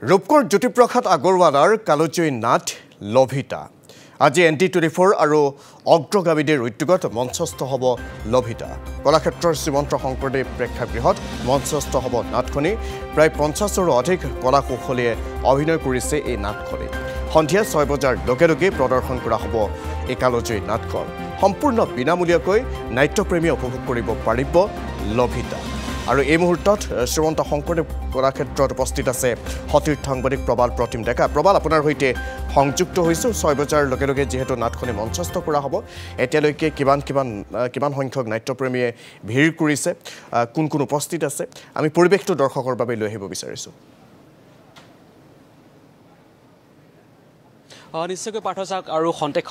ৰূপকৰ জ্যোতিপ্ৰসাদ আগৰৱালাৰ কালজয়ী নাট লভিতা আজি ND24 আৰু অগ্ৰগামীৰ উদ্যোগত মঞ্চস্থ হ'ব লভিতা কলাক্ষেত্ৰৰ শ্ৰীমন্ত শংকৰদেৱ প্ৰেক্ষাগৃহত মঞ্চস্থ হ'ব নাটখনি প্ৰায় 50ৰো অধিক কলা কৌশলীয়ে অভিনয় কৰিছে এই নাটখনি সন্ধিয়া 6 বজাৰ লগে প্ৰদৰ্শন কৰা হ'ব এই কালজয়ী নাটখন সম্পূৰ্ণ বিনামূলীয়াকৈ নাট্যপ্ৰেমী উপভোগ কৰিব পাৰিব লভিতা আৰু এই মুহূৰ্তত শ্ৰীমন্ত শংকৰদেৱ কলাক্ষেত্ৰত উপস্থিত আছে সতীৰ্থ সাংবাদিক প্ৰবাল প্ৰতিম ডেকা প্ৰবাল আপোনাৰ হৈতে সংযুক্ত হৈছো 6 বজাৰ লগে যেহেতু নাটখনি মঞ্চস্থ কৰা হ'ব এতিয়ালৈকে কিমান সংখ্যক নাট্যপ্ৰেমীয়ে ভিৰ কৰিছে কোন উপস্থিত আছে আমি পৰিৱেশটো দৰ্শকৰ বাবে লৈ আহিব বিচাৰিছো নিশ্চয়কৈ পাঠক আৰু খন্তেক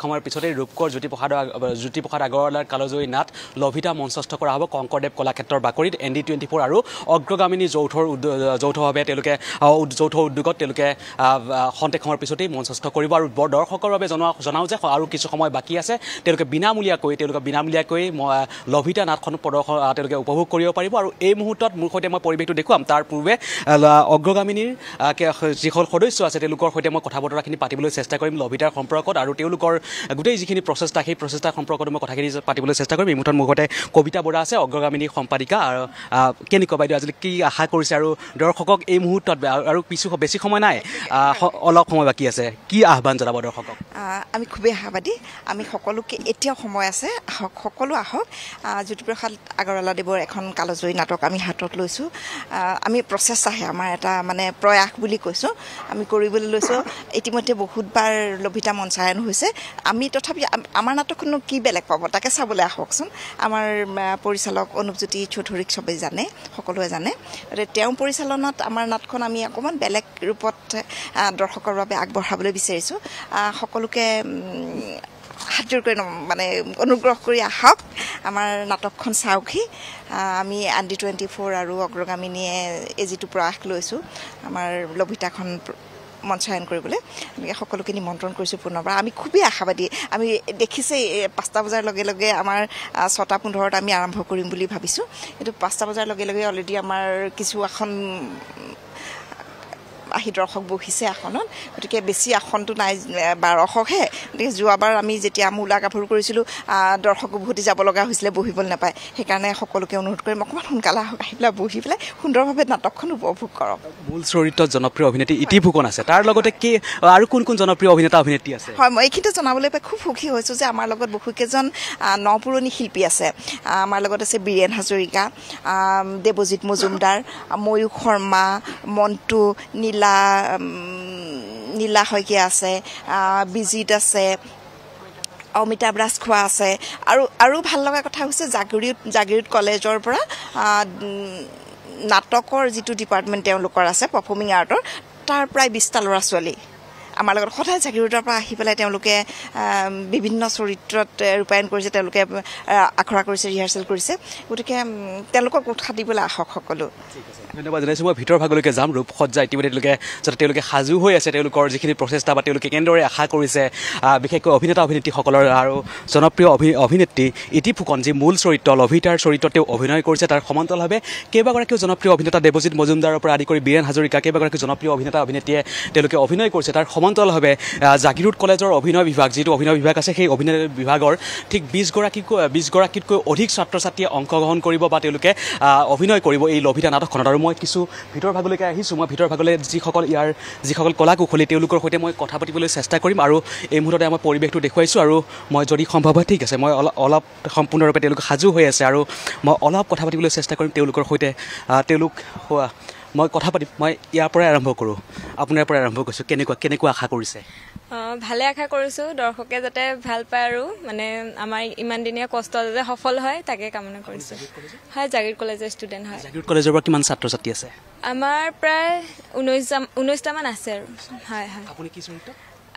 সময়ৰ পিছতে ৰূপকৰ জ্যোতিপ্ৰসাদ আগৰৱালাৰ কালজয়ী নাট লভিতা মঞ্চস্থ কৰা হ'ব শংকৰদেৱ কলাক্ষেত্ৰৰ বাকৰিত ND24 আৰু অগ্ৰগামী যৌথভাৱে তেওঁলোকে যৌথ উদ্যোগত তেওঁলোকে খন্তেক সময়ৰ পিছতেই মঞ্চস্থ কৰিব আৰু দৰ্শকৰ বাবে জনাও যে আৰু কিছু সময় বাকী আছে তেওঁলোকে বিনামূলীয়াকৈ লভিতা নাটখন প্ৰদৰ্শন তেওঁলোকে উপভোগ কৰিব পাৰিব আৰু এই মুহূৰ্তত মোৰ সৈতে মই পৰিৱেশটো দেখুৱাম তাৰ পূৰ্বে অগ্ৰগামীৰ যিসকল সদস্য আছে তেওঁলোকৰ সৈতে মই কথা বতৰা পাতিবলৈ চেষ্টা কৰিম লভিতাৰ সম্পৰ্কত আৰু তেওঁলোকৰ গোটেই যিখিনি প্ৰচেষ্টা সেই প্ৰচেষ্টাৰ সম্পৰ্কত মই কথাখিনি পাতিবলৈ চেষ্টা কৰিম এই মুহূৰ্তত মুখতে কবিতা বৰা আছে অগ্ৰগামীৰ সম্পাদিকা আৰু কেনেকুৱা বাইদেউ আজি কি আশা কৰিছে আৰু দৰ্শকক এই মুহূৰ্তত আৰু বেছি সময় নাই অলপ সময় বাকী আছে কি আহ্বান জনাব দৰ্শকক আমি খুবেই আশাবাদী আমি সকলোকে এতিয়াও সময় আছে সকলো আহক জ্যোতিপ্ৰসাদ আগৰৱালাদেৱৰ এখন কালজয়ী নাটক আমি হাতত লৈছোঁ আমি প্ৰচেষ্টাহে আমাৰ এটা মানে প্ৰয়াস বুলি কৈছোঁ আমি কৰিবলৈ লৈছোঁ ইতিমধ্যে বহুতবাৰ লভিতা মঞ্চায়ন হৈছে আমি তথাপি আমাৰ নাটকখনো কি বেলেগ পাব তাকে চাবলৈ আহকচোন আমাৰ পৰিচালক অনুপজ্যোতি চৌধুৰীক চবেই জানে সকলোৱে জানে তেওঁ পৰিচালনাত আমাৰ নাটখন আমি অকণমান বেলেগ ৰূপত দৰ্শকৰ বাবে আগবঢ়াবলৈ বিচাৰিছোঁ সকলোকে হাতযোৰ কৰি মানে অনুগ্ৰহ কৰি আহক আমাৰ নাটকখন চাওকহি আমি ND24 আৰু অগ্ৰগামীয়ে এই যিটো প্ৰয়াস লৈছোঁ আমাৰ লভিতাখন মঞ্চায়ন কৰিবলৈ আমি সকলোকে নিমন্ত্ৰণ কৰিছোঁ পুনৰবাৰ আমি খুবেই আশাবাদী আমি দেখিছেই 5টা বজাৰ লগে আমাৰ 6টা 15ত আমি আৰম্ভ কৰিম বুলি ভাবিছোঁ কিন্তু 5টা বজাৰ লগে অলৰেডি আমাৰ কিছু আসন আহি দৰ্শক বহিছে আসনত গতিকে বেছি আসনটো নাই 1200হে গতিকে যোৱাবাৰ আমি যেতিয়া মূলা কাপোৰ কৰিছিলোঁ দৰ্শক উভতি যাব লগা হৈছিলে বহিবলৈ নাপায় সেইকাৰণে সকলোকে অনুৰোধ কৰিম অকণমান সোনকালে আহি পেলাই বহি পেলাই সুন্দৰভাৱে নাটকখন উপভোগ কৰক মূল চৰিত্ৰত জনপ্ৰিয় অভিনেত্ৰী ইতি ফুকন আছে তাৰ লগতে কি আৰু কোন জনপ্ৰিয় অভিনেত্ৰী আছে হয় মই এইখিনিতে জনাবলৈ পাই খুব সুখী হৈছোঁ যে আমাৰ লগত বহুকেইজন নপুৰণি শিল্পী আছে আমাৰ লগত আছে বীৰেণ হাজৰিকা দেৱজিৎ মজুমদাৰ ময়ূখ শৰ্মা মণ্টু নীলা শইকীয়া আছে বিজিত আছে অমিতাভ ৰাজখোৱা আছে আৰু ভাল লগা কথা হৈছে জাগিৰোড কলেজৰ পৰা নাটকৰ যিটো ডিপাৰ্টমেণ্ট তেওঁলোকৰ আছে পাৰফৰ্মিং আৰ্টৰ তাৰ প্ৰায় 20টা ল'ৰা ছোৱালী আমাৰ লগত সদায় জাগিৰোডৰ পৰা আহি পেলাই তেওঁলোকে বিভিন্ন চৰিত্ৰত ৰূপায়ণ কৰিছে তেওঁলোকে আখৰা কৰিছে ৰিহাৰ্চেল কৰিছে গতিকে তেওঁলোকক উৎসাহ দিবলৈ আহক সকলো ধন্যবাদ জনাইছোঁ মই ভিতৰ ভাগলৈকে যাম ৰূপসজ্জা ইতিমধ্যে যাতে তেওঁলোকে সাজু হৈ আছে তেওঁলোকৰ যিখিনি প্ৰচেষ্টা বা তেওঁলোকে কেনেদৰে আশা কৰিছে বিশেষকৈ অভিনেত্ৰীসকলৰ আৰু জনপ্ৰিয় অভিনেত্ৰী ইতি ফুকন যি মূল চৰিত্ৰ লভিতাৰ চৰিত্ৰত তেওঁ অভিনয় কৰিছে তাৰ সমান্তৰালভাৱে কেইবাগৰাকীও জনপ্ৰিয় অভিনেতা দেৱজিৎ মজুমদাৰৰ পৰা আদি কৰি বীৰেণ হাজৰিকা কেইবাগৰাকী জনপ্ৰিয় অভিনেত্ৰীয়ে তেওঁলোকে অভিনয় কৰিছে তাৰ সমান্তৰালভাৱে জাগিৰোড কলেজৰ অভিনয় বিভাগ যিটো অভিনয় বিভাগ আছে সেই অভিনয় বিভাগৰ ঠিক 20গৰাকীতকৈ অধিক ছাত্ৰ ছাত্ৰীয়ে অংশগ্ৰহণ কৰিব বা তেওঁলোকে অভিনয় কৰিব এই লভিতা নাটকখনত আৰু মই কিছু ভিতৰ ভাগলৈকে আহিছোঁ মই ভিতৰ ভাগলৈ যিসকল কলা কৌশলী তেওঁলোকৰ সৈতে মই কথা পাতিবলৈ চেষ্টা কৰিম আৰু এই মুহূৰ্ততে মই পৰিৱেশটো দেখুৱাইছোঁ আৰু মই যদি সম্ভৱ হয় ঠিক আছে মই অলপ সম্পূৰ্ণৰূপে তেওঁলোক সাজু হৈ আছে আৰু মই অলপ কথা পাতিবলৈ চেষ্টা কৰিম তেওঁলোকৰ সৈতে মই কথা পাতিম মই ইয়াৰ পৰাই আৰম্ভ কৰোঁ আপোনাৰ পৰাই আৰম্ভ কৰিছোঁ কেনেকুৱা আশা কৰিছে ভালে আশা কৰিছোঁ দৰ্শকে যাতে ভাল পায় আৰু মানে আমাৰ ইমান দিনীয়া কষ্ট যাতে সফল হয় তাকে কামনা কৰিছোঁ হয় জাগিৰোড কলেজৰ ষ্টুডেণ্ট হয় জাগিৰোড কলেজৰ পৰা কিমান ছাত্ৰ ছাত্ৰী আছে আমাৰ প্ৰায় 19টামান আছে আৰু হয় আপুনি কি চৰিত্ৰ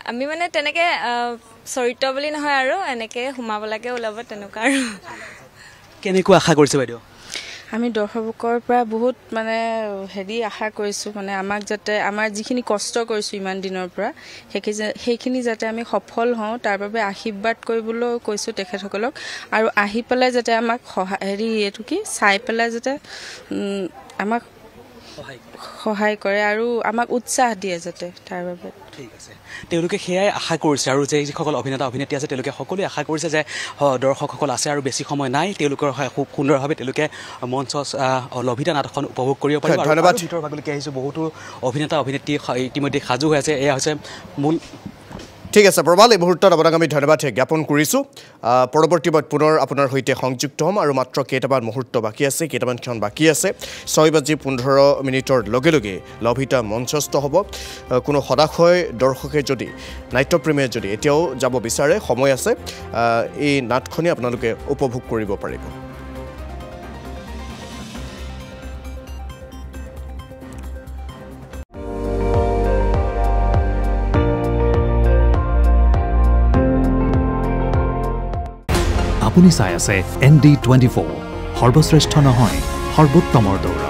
আমি মানে তেনেকৈ চৰিত্ৰ বুলি নহয় আৰু এনেকৈ সোমাব লাগে ওলাব তেনেকুৱা আৰু কেনেকুৱা আশা কৰিছে বাইদেউ আমি দৰ্শকৰ পৰা বহুত মানে আশা কৰিছোঁ মানে আমাক যাতে আমাৰ যিখিনি কষ্ট কৰিছোঁ ইমান দিনৰ পৰা সেইখিনি যাতে আমি সফল হওঁ তাৰ বাবে আশীৰ্বাদ কৰিবলৈ কৈছোঁ তেখেতসকলক আৰু আহি পেলাই যাতে আমাক এইটো কি চাই পেলাই যাতে আমাক সহায় কৰে আৰু আমাক উৎসাহ দিয়ে যাতে তাৰ বাবে ঠিক আছে তেওঁলোকে সেয়াই আশা কৰিছে আৰু যে যিসকল অভিনেতা অভিনেত্ৰী আছে তেওঁলোকে সকলোৱে আশা কৰিছে যে দৰ্শকসকল আছে আৰু বেছি সময় নাই তেওঁলোকৰ খুব সুন্দৰভাৱে তেওঁলোকে মঞ্চ লভিতা নাটকখন উপভোগ কৰিব পাৰিব ধন্যবাদ ভিতৰৰ ভাগলৈকে আহিছোঁ বহুতো অভিনেতা অভিনেত্ৰী ইতিমধ্যে সাজু হৈ আছে এয়া হৈছে মূল ঠিক আছে প্ৰবাল এই মুহূৰ্তত আপোনাক আমি ধন্যবাদ জ্ঞাপন কৰিছোঁ পৰৱৰ্তী বাৰত পুনৰ আপোনাৰ সৈতে সংযুক্ত হ'ম আৰু মাত্ৰ কেইটামান মুহূৰ্ত বাকী আছে কেইটামান ক্ষণ বাকী আছে 6:15 লগে লগে লভিতা মঞ্চস্থ হ'ব কোনো সদাশয় দৰ্শকে যদি নাট্যপ্ৰেমীয়ে যদি এতিয়াও যাব বিচাৰে সময় আছে এই নাটখনি আপোনালোকে উপভোগ কৰিব পাৰিব আপুনি চাই আছে ND24 সৰ্বশ্ৰেষ্ঠ নহয় সৰ্বোত্তমৰ দৌৰ